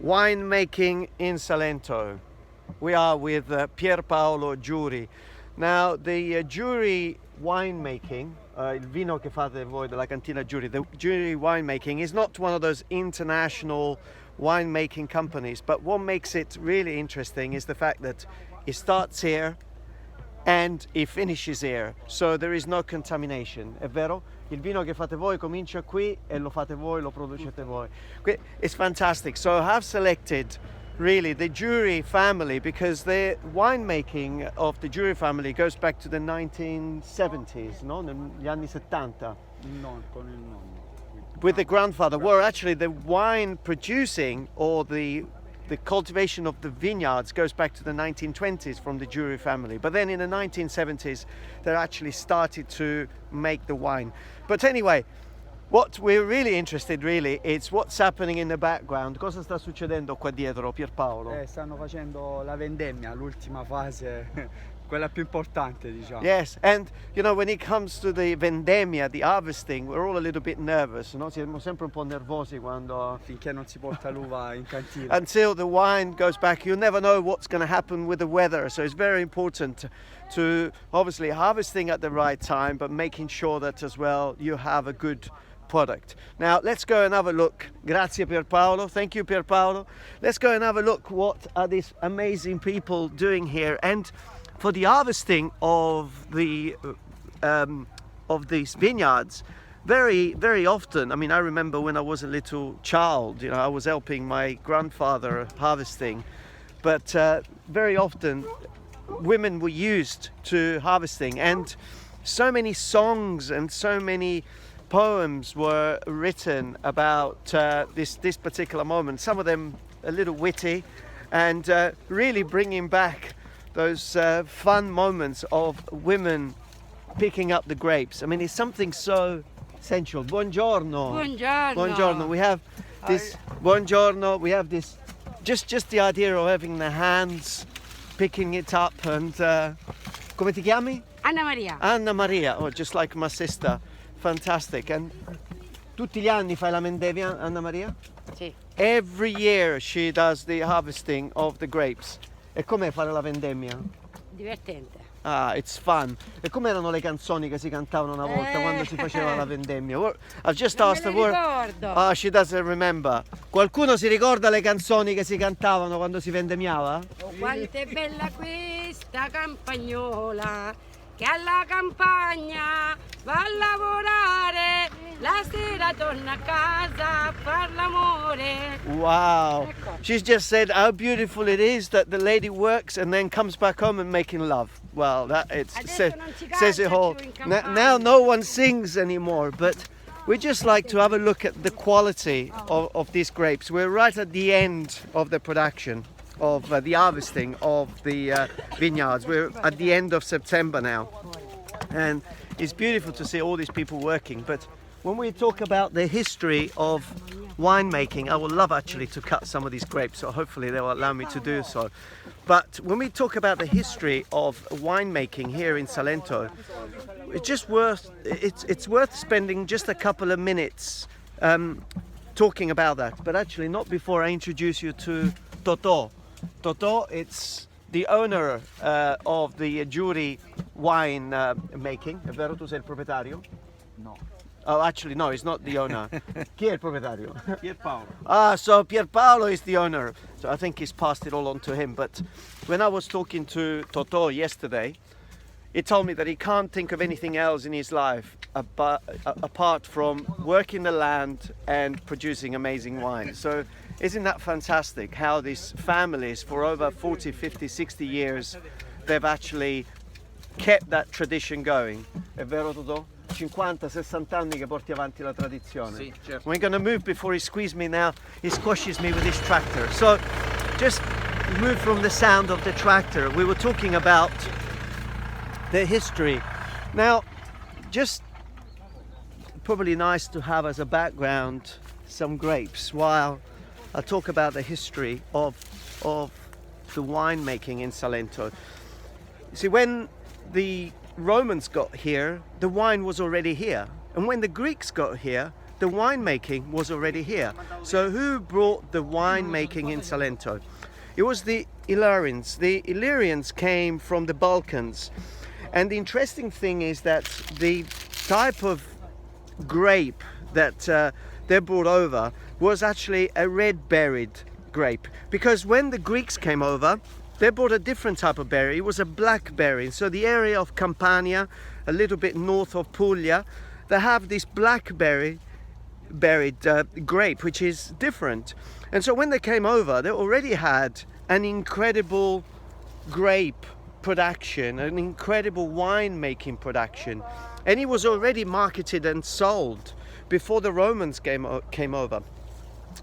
winemaking in Salento. We are with Pierpaolo Giuri. Now the Giuri winemaking, il vino che fate voi della cantina Giuri, the Giuri winemaking is not one of those international winemaking companies, but what makes it really interesting is the fact that it starts here and it finishes here, so there is no contamination, è vero? Il vino che fate voi comincia qui e lo fate voi, lo producete voi. It's fantastic. So I have selected really the Giuri family because the winemaking of the Giuri family goes back to the 1970s, no? Negli anni 70. No, con il nonno. With the grandfather, well actually the wine producing or the cultivation of the vineyards goes back to the 1920s from the Giuri family. But then in the 1970s, they actually started to make the wine. But anyway, what we're really interested is what's happening in the background. Cosa sta succedendo qua dietro, Pierpaolo? Stanno facendo la vendemmia, l'ultima fase, quella più importante, diciamo. Yes, and you know, when it comes to the vendemmia, the harvesting, we're all a little bit nervous, no? Siamo sempre un po' nervosi quando... Finché non si porta l'uva in cantina. Until the wine goes back, you never know what's going to happen with the weather, so it's very important to obviously harvesting at the right time, but making sure that as well you have a good product. Now let's go and have a look. Grazie Pierpaolo. Thank you Pierpaolo. Let's go and have a look what are these amazing people doing here. And for the harvesting of these vineyards, very often, I mean, I remember when I was a little child, you know, I was helping my grandfather harvesting, but very often women were used to harvesting, and so many songs and so many poems were written about this particular moment. Some of them a little witty, and really bringing back those fun moments of women picking up the grapes. I mean, it's something so sensual. Buongiorno. Buongiorno. Buongiorno. We have this. Buongiorno. We have this. Just the idea of having the hands, picking it up, and come ti chiami? Anna Maria. Anna Maria. Oh, just like my sister. Fantastic. And tutti gli anni fai la vendemmia, Anna Maria? Sì. Every year she does the harvesting of the grapes. E com'è fare la vendemmia? Divertente. Ah, it's fun. E com'erano le canzoni che si cantavano una volta quando si faceva la vendemmia? I've just asked her. Ricordo. Ah, she doesn't remember. Qualcuno si ricorda le canzoni che si cantavano quando si vendemmiava? Oh, quanto è bella questa campagnola che alla campagna va a lavorare, la sera torna a casa a far l'amore. Wow. She's just said how beautiful it is that the lady works and then comes back home and making love. Well, that says it all. Now no one sings anymore, but we just like to have a look at the quality of these grapes. We're right at the end of the production of the harvesting of the vineyards. We're at the end of September now, and it's beautiful to see all these people working. But when we talk about the history of winemaking, I would love actually to cut some of these grapes, so hopefully they will allow me to do so. But when we talk about the history of winemaking here in Salento, it's worth spending just a couple of minutes talking about that. But actually not before I introduce you to Totò. Totò, it's the owner of the Giuri wine making. È vero, tu sei il proprietario? No. Oh, actually, no, he's not the owner. Chi è il proprietario? Pierpaolo. Ah, so Pierpaolo is the owner. So I think he's passed it all on to him. But when I was talking to Totò yesterday, he told me that he can't think of anything else in his life apart from working the land and producing amazing wine. So isn't that fantastic how these families for over 40, 50, 60 years, they've actually kept that tradition going. È vero Totò? 50-60 anni che porti avanti la tradizione. Sì, certo. We're going to move before he squeezes me now. He squashes me with his tractor. So just move from the sound of the tractor. We were talking about the history. Now, just probably nice to have as a background some grapes while I talk about the history of the winemaking in Salento. You see, when the Romans got here, the wine was already here. And when the Greeks got here, the winemaking was already here. So who brought the winemaking in Salento? It was the Illyrians. The Illyrians came from the Balkans. And the interesting thing is that the type of grape that they brought over was actually a red-berried grape. Because when the Greeks came over, they brought a different type of berry. It was a blackberry. So the area of Campania, a little bit north of Puglia, they have this blackberry berried grape, which is different. And so when they came over, they already had an incredible grape production, an incredible winemaking production. And it was already marketed and sold before the Romans came over.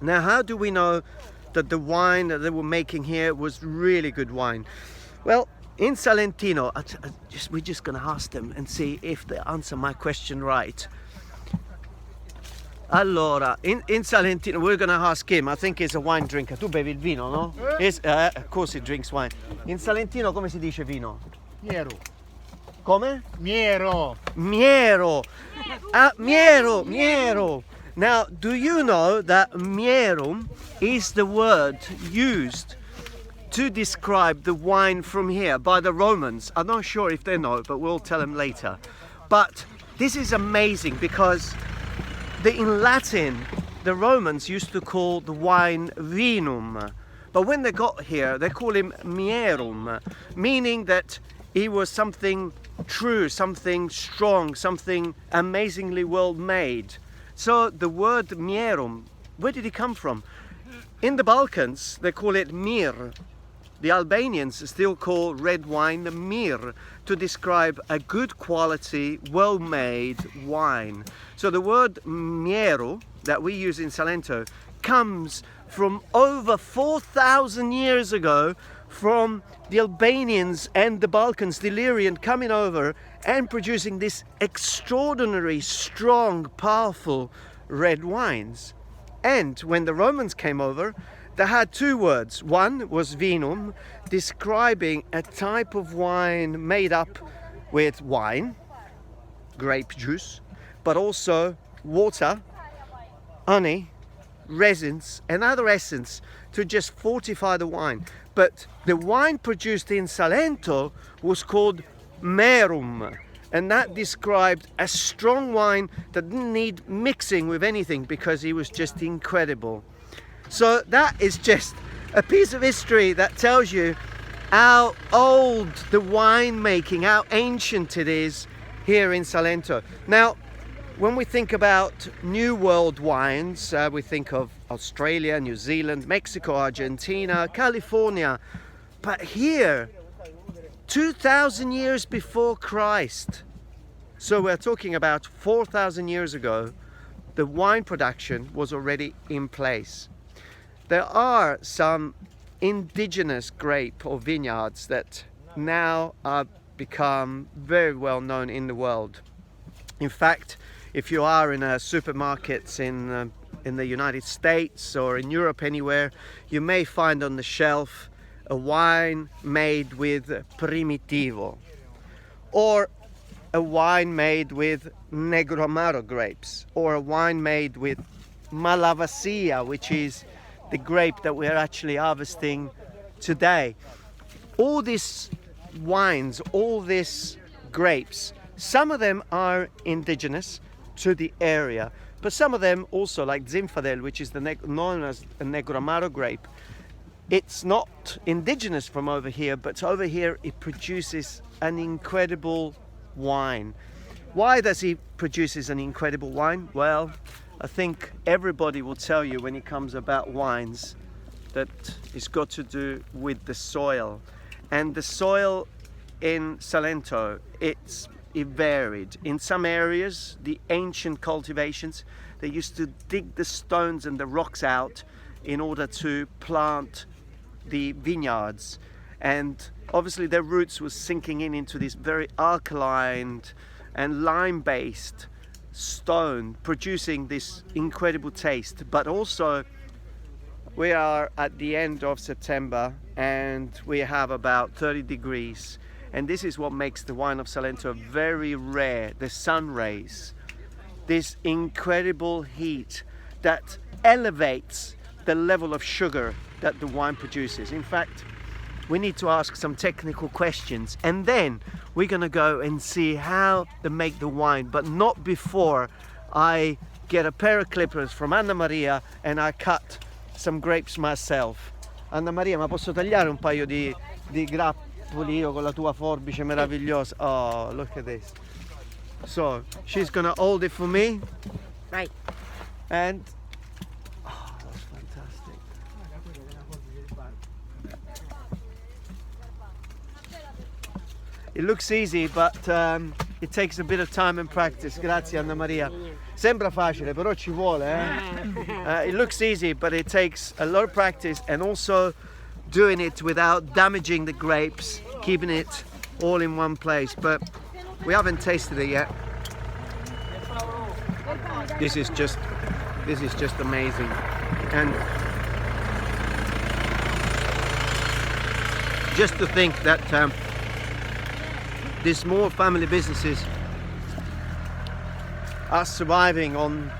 Now, how do we know that the wine that they were making here was really good wine? Well, in Salentino, we're just going to ask them and see if they answer my question right. Allora, in Salentino, we're going to ask him. I think he's a wine drinker. Tu bevi il vino, no? Of course he drinks wine. In Salentino, come si dice vino? Miero. Come? Miero. Miero. Miero. Now, do you know that merum is the word used to describe the wine from here by the Romans? I'm not sure if they know, but we'll tell them later. But this is amazing because in Latin, the Romans used to call the wine vinum. But when they got here, they call him merum, meaning that he was something true, something strong, something amazingly well made. So the word merum, where did it come from? In the Balkans, they call it mir. The Albanians still call red wine mir to describe a good quality, well-made wine. So the word miero that we use in Salento comes from over 4,000 years ago, from the Albanians and the Balkans, the Illyrian coming over and producing this extraordinary, strong, powerful red wines. And when the Romans came over, they had two words. One was vinum, describing a type of wine made up with wine, grape juice, but also water, honey, resins and other essence to just fortify the wine. But the wine produced in Salento was called merum, and that described a strong wine that didn't need mixing with anything because it was just incredible. So that is just a piece of history that tells you how old the winemaking, how ancient it is here in Salento. Now, when we think about New World wines, we think of Australia, New Zealand, Mexico, Argentina, California. But here, 2,000 years before Christ, so we're talking about 4,000 years ago, the wine production was already in place. There are some indigenous grape or vineyards that now are become very well known in the world. In fact, if you are in a supermarkets in the United States or in Europe anywhere, you may find on the shelf a wine made with Primitivo, or a wine made with Negro Amaro grapes, or a wine made with Malvasia, which is the grape that we're actually harvesting today. All these wines, all these grapes, some of them are indigenous to the area, but some of them also, like Zinfandel, which is known as a Negro Amaro grape, it's not indigenous from over here, but over here it produces an incredible wine. Why does he produces an incredible wine? Well, I think everybody will tell you when it comes about wines that it's got to do with the soil. And the soil in Salento, it varied. In some areas, the ancient cultivations, they used to dig the stones and the rocks out in order to plant the vineyards. And obviously their roots were sinking into this very alkaline and lime-based stone, producing this incredible taste. But also, we are at the end of September and we have about 30 degrees. And this is what makes the wine of Salento very rare, the sun rays. this incredible heat that elevates the level of sugar that the wine produces. In fact, we need to ask some technical questions, and then we're gonna go and see how they make the wine, but not before I get a pair of clippers from Anna Maria and I cut some grapes myself. Anna Maria, ma posso tagliare un paio di grappoli io con la tua forbice meravigliosa? Oh, look at this. So she's gonna hold it for me. Right. And oh, that's fantastic. It looks easy, but it takes a bit of time and practice. Grazie Anna Maria. Sembra facile, però ci vuole, eh? It looks easy, but it takes a lot of practice, and also doing it without damaging the grapes, keeping it all in one place. But we haven't tasted it yet. This is just amazing. And just to think that these small family businesses are surviving on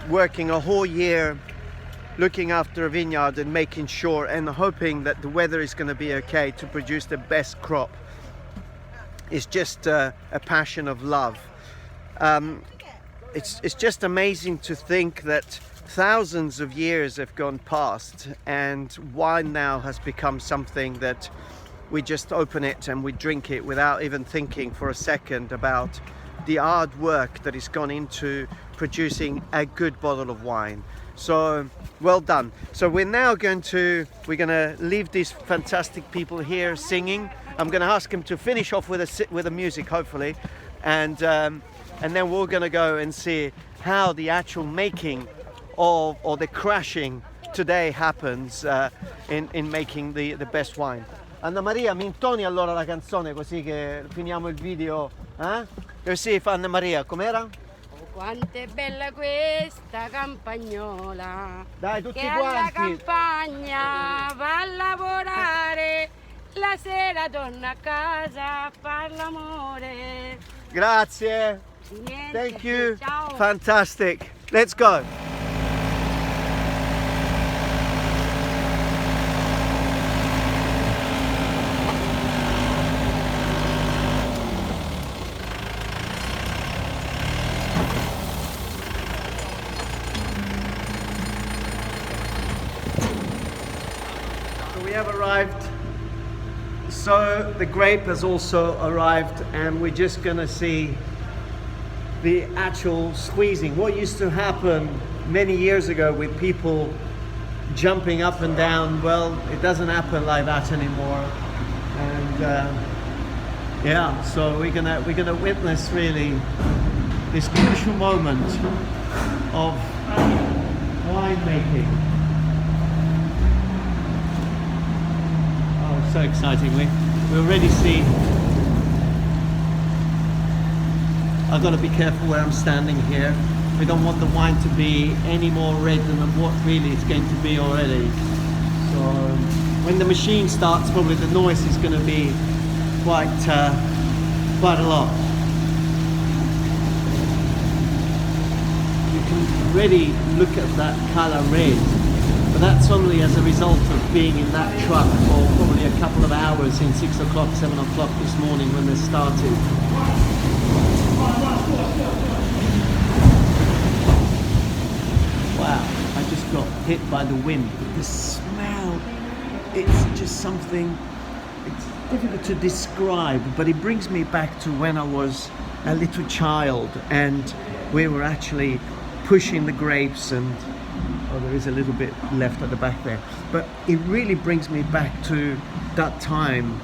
working a whole year looking after a vineyard and making sure and hoping that the weather is going to be okay to produce the best crop. It's just a passion of love. It's just amazing to think that thousands of years have gone past and wine now has become something that we just open it and we drink it without even thinking for a second about the hard work that has gone into producing a good bottle of wine. So well done. So we're gonna leave these fantastic people here singing. I'm gonna ask them to finish off with the music, hopefully, and then we're gonna go and see how the actual making of, or the crashing today happens in making the best wine. Anna Maria, mi intoni allora la canzone così che finiamo il video, eh? Così fa Anna Maria, com'era? Oh, quanto è bella questa campagnola. Dai, tutti che quanti. alla campagna va a lavorare, la sera torna a casa a far l'amore. Grazie. Niente. Thank you. Ciao. Fantastic. Let's go. We have arrived, so the grape has also arrived, and we're just gonna see the actual squeezing. What used to happen many years ago with people jumping up and down, well, it doesn't happen like that anymore. And yeah, so we're gonna witness really this crucial moment of winemaking. So exciting. We already see. I've got to be careful where I'm standing here. We don't want the wine to be any more red than what really it's going to be already. So when the machine starts, probably the noise is going to be quite a lot. You can already look at that color red. But that's only as a result of being in that truck for probably a couple of hours in 6 o'clock, 7 o'clock this morning when they started. Wow, I just got hit by the wind. But the smell, it's just something, it's difficult to describe, but it brings me back to when I was a little child and we were actually pushing the grapes and oh, there is a little bit left at the back there, but it really brings me back to that time,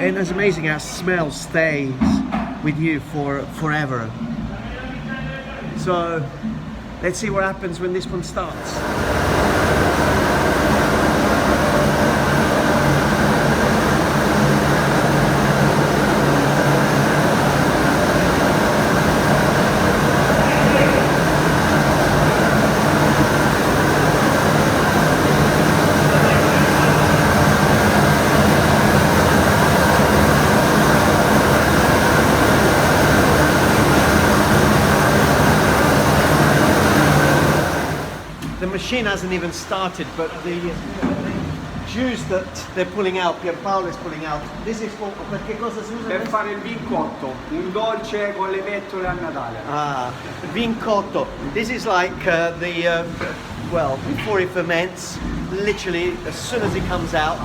and it's amazing how smell stays with you forever. So let's see what happens when this one starts. machine hasn't even started, but the juice that they're pulling out, Pierpaolo is pulling out. This is for, perché cosa si usa? Per fare il vin cotto, un dolce con le pettole a Natale. Ah, vin cotto. This is like well, before it ferments, literally as soon as it comes out.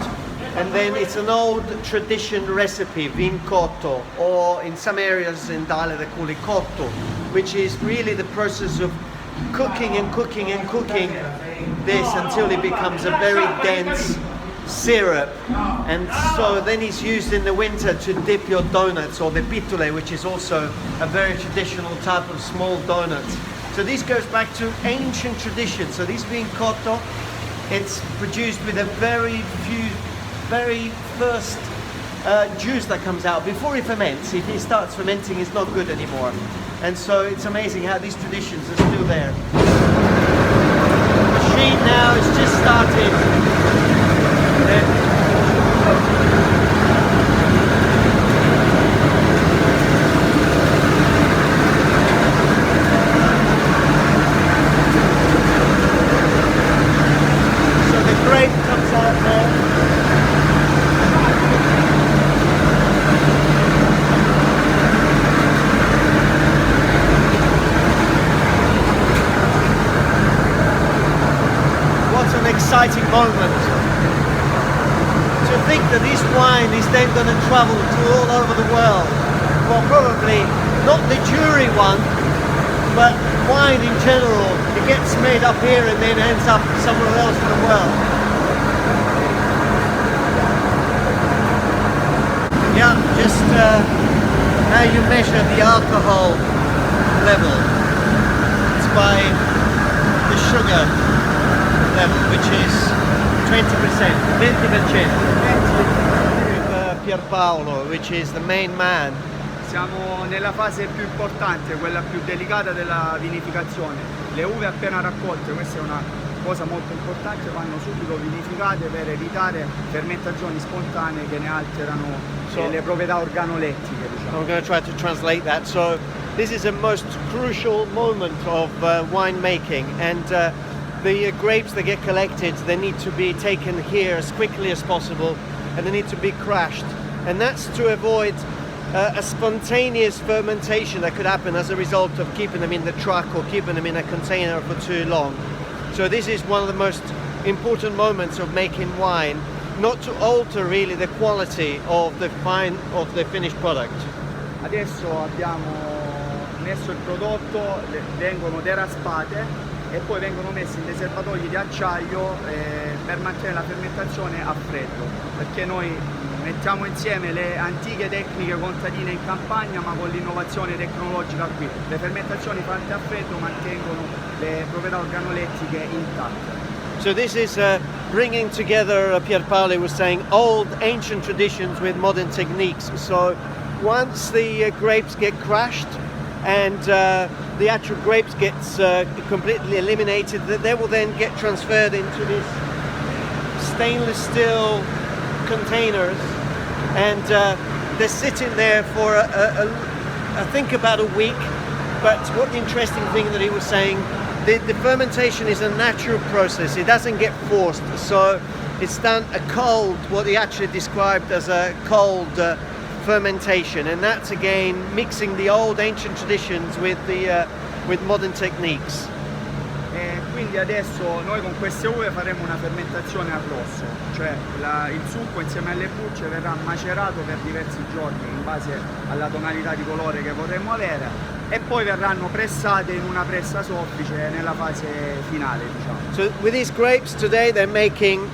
And then it's an old tradition recipe, vin cotto, or in some areas in Italy they call it cotto, which is really the process of cooking and cooking and cooking this until it becomes a very dense syrup. And so then it's used in the winter to dip your donuts, or the pitule, which is also a very traditional type of small donuts. So this goes back to ancient tradition. So this vin cotto, it's produced with a very first juice that comes out before it ferments. If it starts fermenting, it's not good anymore. And so it's amazing how these traditions are still there. The machine now has just started. So the grape comes out there. Exciting moment to think that this wine is then going to travel to all over the world. Well, probably not the jury one, but wine in general. It gets made up here and then ends up somewhere else in the world. Yeah, just how you measure the alcohol level. It's by the sugar level, which is 20%, 20%. With Pierpaolo, which is the main man. Siamo nella fase più importante, quella più delicata della vinificazione. Le uve appena raccolte, questa è una cosa molto importante, vanno subito vinificate per evitare fermentazioni spontanee che ne alterano le proprietà organolettiche. Diciamo. I'm going to try to translate that. So this is a most crucial moment of wine making, and the grapes that get collected, they need to be taken here as quickly as possible, and they need to be crushed. And that's to avoid a spontaneous fermentation that could happen as a result of keeping them in the truck or keeping them in a container for too long. So this is one of the most important moments of making wine, not to alter really the quality of the finished product. Adesso abbiamo messo il prodotto, vengono deraspate e poi vengono messi in dei serbatoi di acciaio per mantenere la fermentazione a freddo, perché noi mettiamo insieme le antiche tecniche contadine in campagna ma con l'innovazione tecnologica qui. Le fermentazioni fatte a freddo mantengono le proprietà organolettiche intatte. So this is bringing together, Pierpaolo was saying, old ancient traditions with modern techniques. So once the grapes get crushed and the actual grapes gets completely eliminated, they will then get transferred into these stainless steel containers, and they're sitting there for I think about a week. But what the interesting thing that he was saying, the fermentation is a natural process. It doesn't get forced, so it's done a cold, what he actually described as a cold fermentation, and that's again mixing the old ancient traditions with modern techniques. E quindi adesso noi con queste uve faremo una fermentazione a rosso, cioè il succo insieme alle bucce verrà macerato per diversi giorni in base alla tonalità di colore che vorremmo avere, e poi verranno pressate in una pressa soffice nella fase finale, diciamo. So with these grapes today they're making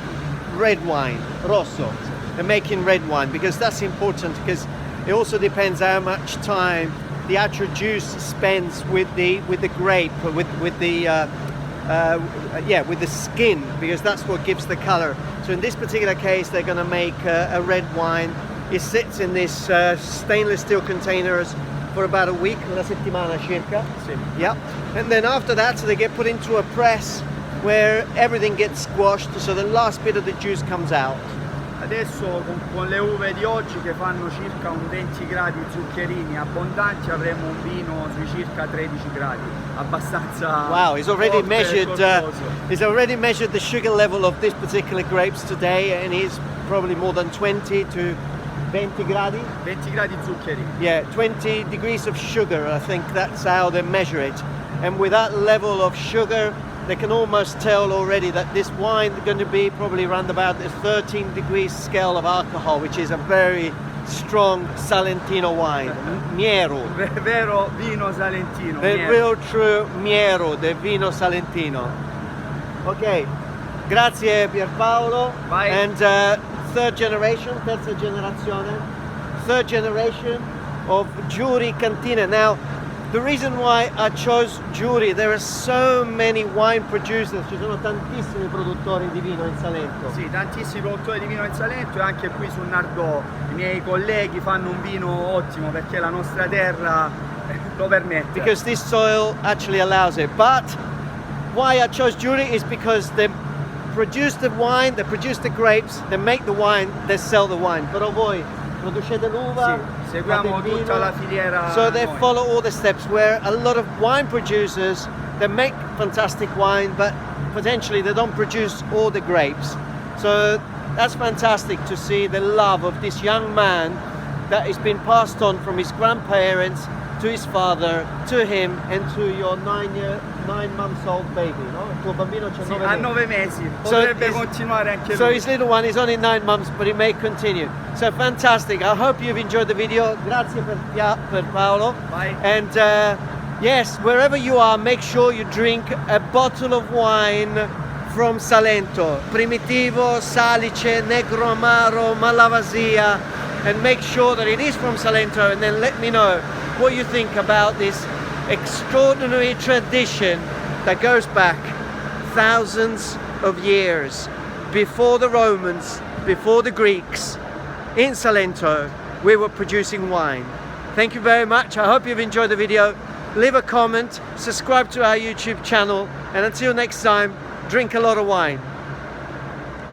red wine, rosso. They're making red wine because that's important, because it also depends how much time the actual juice spends with the grape, with the skin, because that's what gives the color. So in this particular case they're going to make a red wine. It sits in this stainless steel containers for about a week, una settimana circa. Sì. Yeah. And then after that, so they get put into a press where everything gets squashed, so the last bit of the juice comes out. Adesso con le uve di oggi che fanno circa un 20 gradi zuccherini abbondanti avremo un vino sui circa 13 gradi, abbastanza Wow, he's already forte e measured. corposo. He's already measured the sugar level of this particular grapes today, and he's probably more than 20 to 20 gradi. 20 gradi zuccherini. Yeah, 20 degrees of sugar. I think that's how they measure it. And with that level of sugar, they can almost tell already that this wine is going to be probably around about the 13 degrees scale of alcohol, which is a very strong Salentino wine, Miero. Vero vino salentino. The miele. real true Miero, the vino Salentino. Ok, grazie Pierpaolo. Vai. And third generation of Giuri Cantina. Now, the reason why I chose Giuri, there are so many wine producers, ci sono tantissimi produttori di vino in Salento. Sì, tantissimi produttori di vino in Salento e anche qui sul Nardò i miei colleghi fanno un vino ottimo perché la nostra terra lo permette. Because this soil actually allows it. But why I chose Giuri is because they produce the wine, they produce the grapes, they make the wine, they sell the wine. Però voi producete l'uva, Sì, seguiamo fate il tutta vino. la filiera. So they noi. follow all the steps, where a lot of wine producers, they make fantastic wine, but potentially they don't produce all the grapes. So that's fantastic to see the love of this young man that has been passed on from his grandparents to his father, to him, and to your 9 months old baby, no? Il tuo bambino c'ha Sì, 9 a mesi. 9 mesi, So potrebbe his- continuare anche So lui. his little one is only 9 months, but he may continue. So fantastic. I hope you've enjoyed the video. Grazie per Paolo. Vai. And yes, wherever you are, make sure you drink a bottle of wine from Salento. Primitivo, Salice, Negro Amaro, Malvasia. And make sure that it is from Salento, and then let me know what you think about this extraordinary tradition that goes back thousands of years. Before the Romans, before the Greeks, in Salento, we were producing wine. Thank you very much. I hope you've enjoyed the video. Leave a comment, subscribe to our YouTube channel, and until next time, drink a lot of wine.